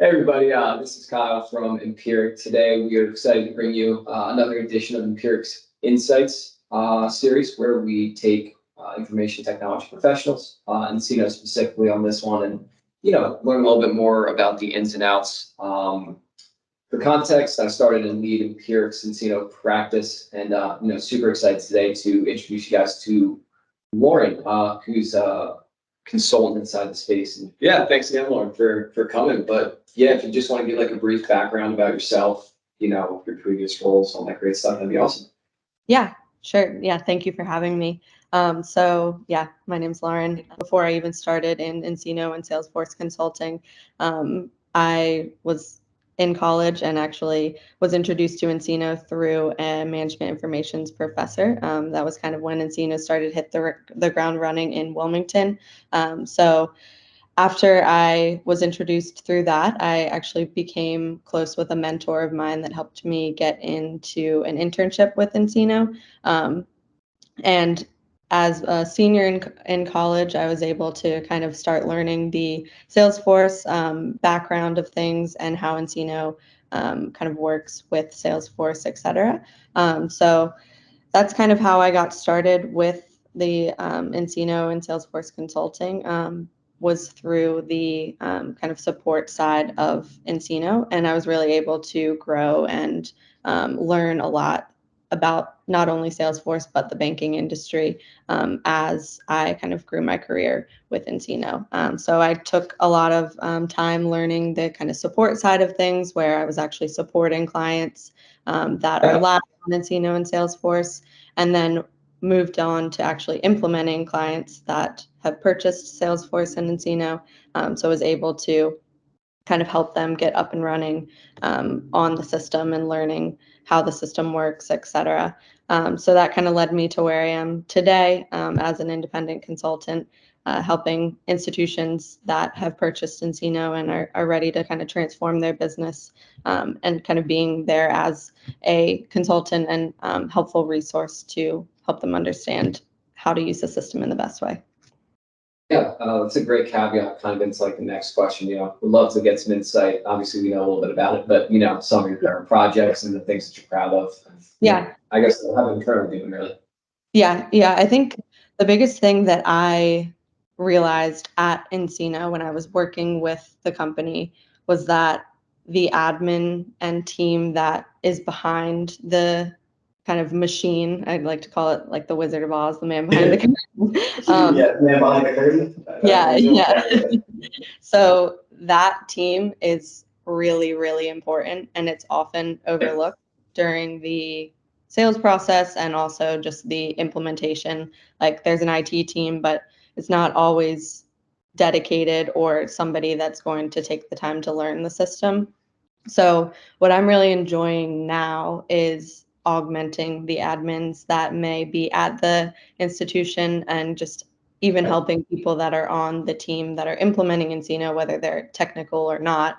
Hey everybody, this is Kyle from Empiric. Today we are excited to bring you another edition of Empiric's Insights series, where we take information technology professionals, nCino specifically on this one, and learn a little bit more about the ins and outs. For context, I started and lead Empiric's nCino practice, and super excited today to introduce you guys to Lauren, who's consultant inside the space. And yeah, thanks again, Lauren, for coming. But yeah, if you just want to give like a brief background about yourself, your previous roles, all that great stuff, that'd be awesome. Yeah, sure. Yeah, thank you for having me. So yeah, my name's Lauren. Before I even started in nCino and Salesforce consulting, I was in college and actually was introduced to nCino through a management information's professor. That was kind of when nCino started to hit the ground running in Wilmington. So after I was introduced through that, I actually became close with a mentor of mine that helped me get into an internship with nCino. And as a senior in college, I was able to kind of start learning the Salesforce background of things and how nCino kind of works with Salesforce, et cetera. So that's kind of how I got started with the nCino and Salesforce consulting. Was through the kind of support side of nCino, and I was really able to grow and learn a lot about not only Salesforce but the banking industry as I kind of grew my career with nCino. So I took a lot of time learning the kind of support side of things, where I was actually supporting clients that are live on nCino and Salesforce, and then moved on to actually implementing clients that have purchased Salesforce and nCino. So I was able to kind of help them get up and running on the system and learning how the system works, et cetera. So that kind of led me to where I am today as an independent consultant, helping institutions that have purchased nCino and are ready to kind of transform their business, and kind of being there as a consultant and helpful resource to help them understand how to use the system in the best way. Yeah, that's a great caveat kind of into like the next question. We'd love to get some insight. Obviously, we know a little bit about it, but some of your current projects and the things that you're proud of. Yeah. I guess what have you currently doing really? Yeah. I think the biggest thing that I realized at nCino when I was working with the company was that the admin and team that is behind the kind of machine, I'd like to call it like the Wizard of Oz, the man behind the curtain. Yeah, man behind the curtain. Yeah. So that team is really, really important, and it's often overlooked during the sales process and also just the implementation. Like there's an IT team, but it's not always dedicated or somebody that's going to take the time to learn the system. So what I'm really enjoying now is augmenting the admins that may be at the institution and just even helping people that are on the team that are implementing nCino, whether they're technical or not,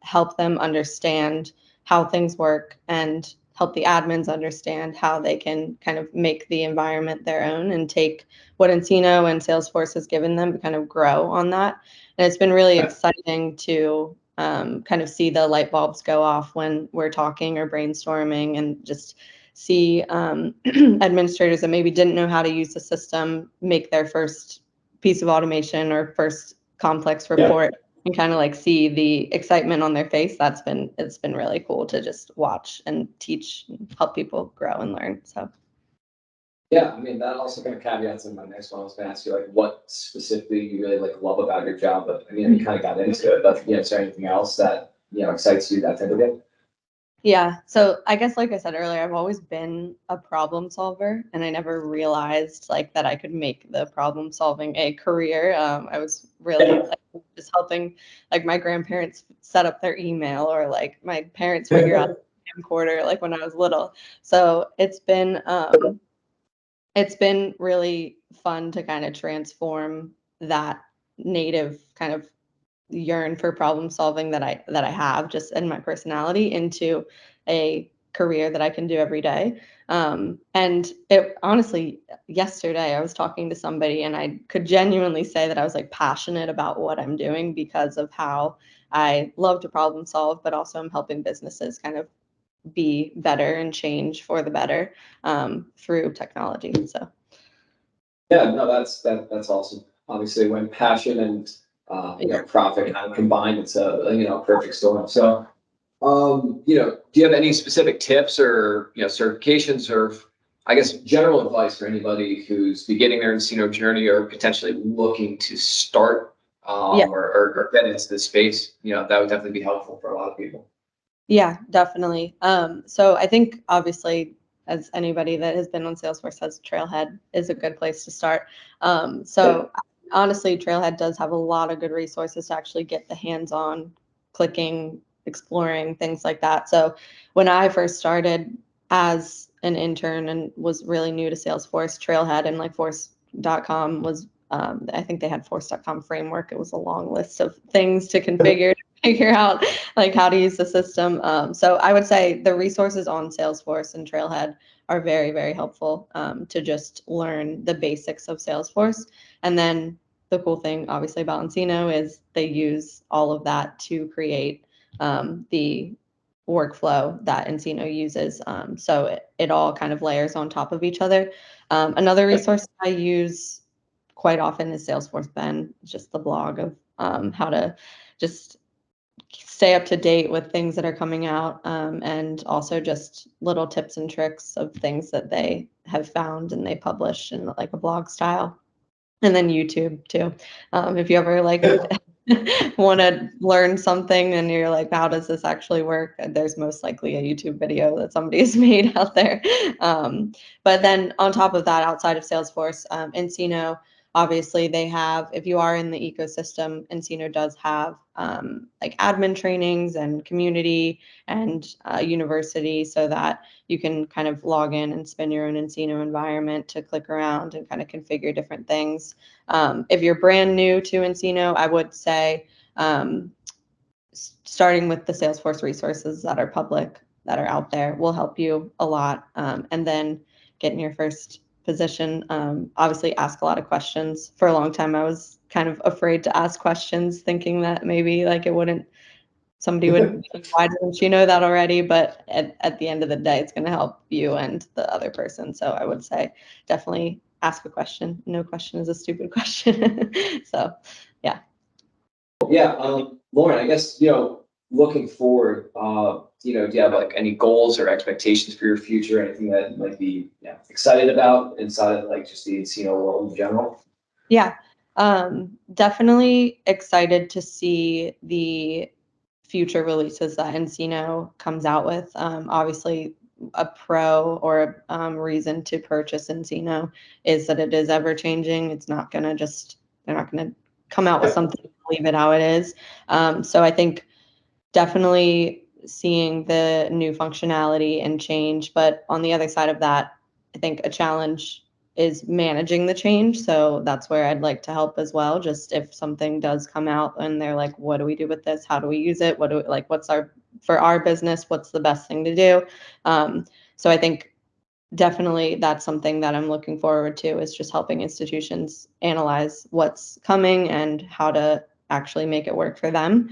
help them understand how things work and help the admins understand how they can kind of make the environment their own and take what nCino and Salesforce has given them to kind of grow on that. And it's been really exciting to kind of see the light bulbs go off when we're talking or brainstorming, and just see administrators that maybe didn't know how to use the system make their first piece of automation or first complex report, and kind of like see the excitement on their face. It's been really cool to just watch and teach and help people grow and learn. So yeah, I mean, that also kind of caveats in my next one. I was going to ask you, like, what specifically you really like love about your job, but I mean, you kind of got into it. But is there anything else that excites you, that type of thing? Yeah, so I guess like I said earlier, I've always been a problem solver, and I never realized like that I could make the problem solving a career. I was really like, just helping like my grandparents set up their email, or like my parents figure out the camcorder like when I was little. So it's been really fun to kind of transform that native kind of yearn for problem solving that I have just in my personality into a career that I can do every day. And it honestly, yesterday I was talking to somebody and I could genuinely say that I was like passionate about what I'm doing because of how I love to problem solve, but also I'm helping businesses kind of be better and change for the better through technology. So Yeah, no, that's awesome. Obviously, when passion and profit kind of combined, it's a perfect storm. So, do you have any specific tips or certifications or I guess general advice for anybody who's beginning their nCino journey or potentially looking to start yeah. or get into this space? That would definitely be helpful for a lot of people. Yeah, definitely. So I think obviously, as anybody that has been on Salesforce says, Trailhead is a good place to start. So honestly, Trailhead does have a lot of good resources to actually get the hands-on clicking, exploring, things like that. So when I first started as an intern and was really new to Salesforce, Trailhead and like Force.com was I think they had Force.com framework. It was a long list of things to configure figure out like how to use the system. So I would say the resources on Salesforce and Trailhead are very, very helpful to just learn the basics of Salesforce. And then the cool thing, obviously, about nCino is they use all of that to create the workflow that nCino uses. So it all kind of layers on top of each other. Another resource I use quite often is Salesforce Ben, just the blog of how to just stay up to date with things that are coming out, and also just little tips and tricks of things that they have found and they publish in like a blog style. And then YouTube too. If you ever like want to learn something and you're like, how does this actually work? There's most likely a YouTube video that somebody has made out there. But then on top of that, outside of Salesforce, nCino, obviously they have, if you are in the ecosystem, nCino does have like admin trainings and community and university so that you can kind of log in and spin your own nCino environment to click around and kind of configure different things. If you're brand new to nCino, I would say starting with the Salesforce resources that are public, that are out there, will help you a lot. And then getting your first position, obviously ask a lot of questions. For a long time, I was kind of afraid to ask questions, thinking that maybe like it wouldn't, somebody would, why didn't you know that already? But at the end of the day, it's going to help you and the other person. So I would say definitely ask a question. No question is a stupid question. So yeah. Yeah, Lauren, I guess, looking forward, do you have like any goals or expectations for your future? Anything that you might be excited about inside of like just the nCino world in general? Yeah, definitely excited to see the future releases that nCino comes out with. Obviously, a pro or reason to purchase nCino is that it is ever changing. It's not gonna just, they're not gonna come out with something and leave it how it is. So I think definitely seeing the new functionality and change. But on the other side of that, I think a challenge is managing the change. So that's where I'd like to help as well. Just if something does come out and they're like, what do we do with this? How do we use it? What do we, like, what's our, for our business, what's the best thing to do? So I think definitely that's something that I'm looking forward to, is just helping institutions analyze what's coming and how to actually make it work for them.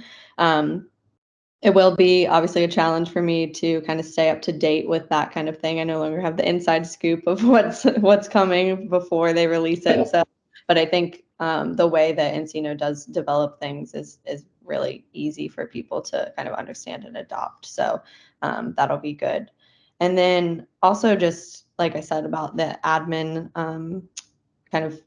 It will be obviously a challenge for me to kind of stay up to date with that kind of thing. I no longer have the inside scoop of what's coming before they release it. So, but I think the way that nCino does develop things is really easy for people to kind of understand and adopt. So that'll be good. And then also just like I said about the admin, kind of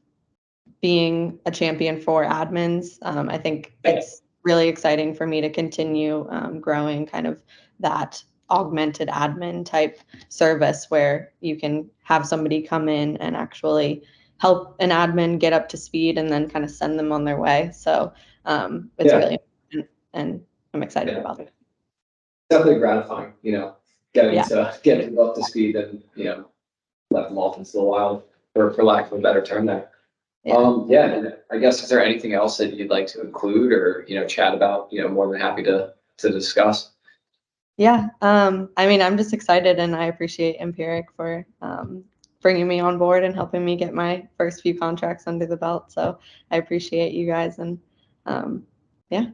being a champion for admins. I think it's really exciting for me to continue growing kind of that augmented admin type service where you can have somebody come in and actually help an admin get up to speed and then kind of send them on their way. So it's really important, and I'm excited about it. Definitely gratifying, getting Yeah. to get people up to speed and let them off into the wild, for lack of a better term there. Yeah. And I guess, is there anything else that you'd like to include or chat about? More than happy to discuss. Yeah. I mean, I'm just excited, and I appreciate Empiric for bringing me on board and helping me get my first few contracts under the belt. So I appreciate you guys, and yeah.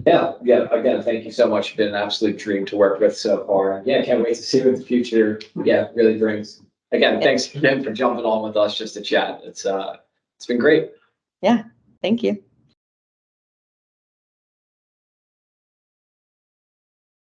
Yeah, again, thank you so much. You've been an absolute dream to work with so far. Yeah, can't wait to see what the future, really brings. Again, thanks again for jumping on with us just to chat. It's been great. Yeah, thank you.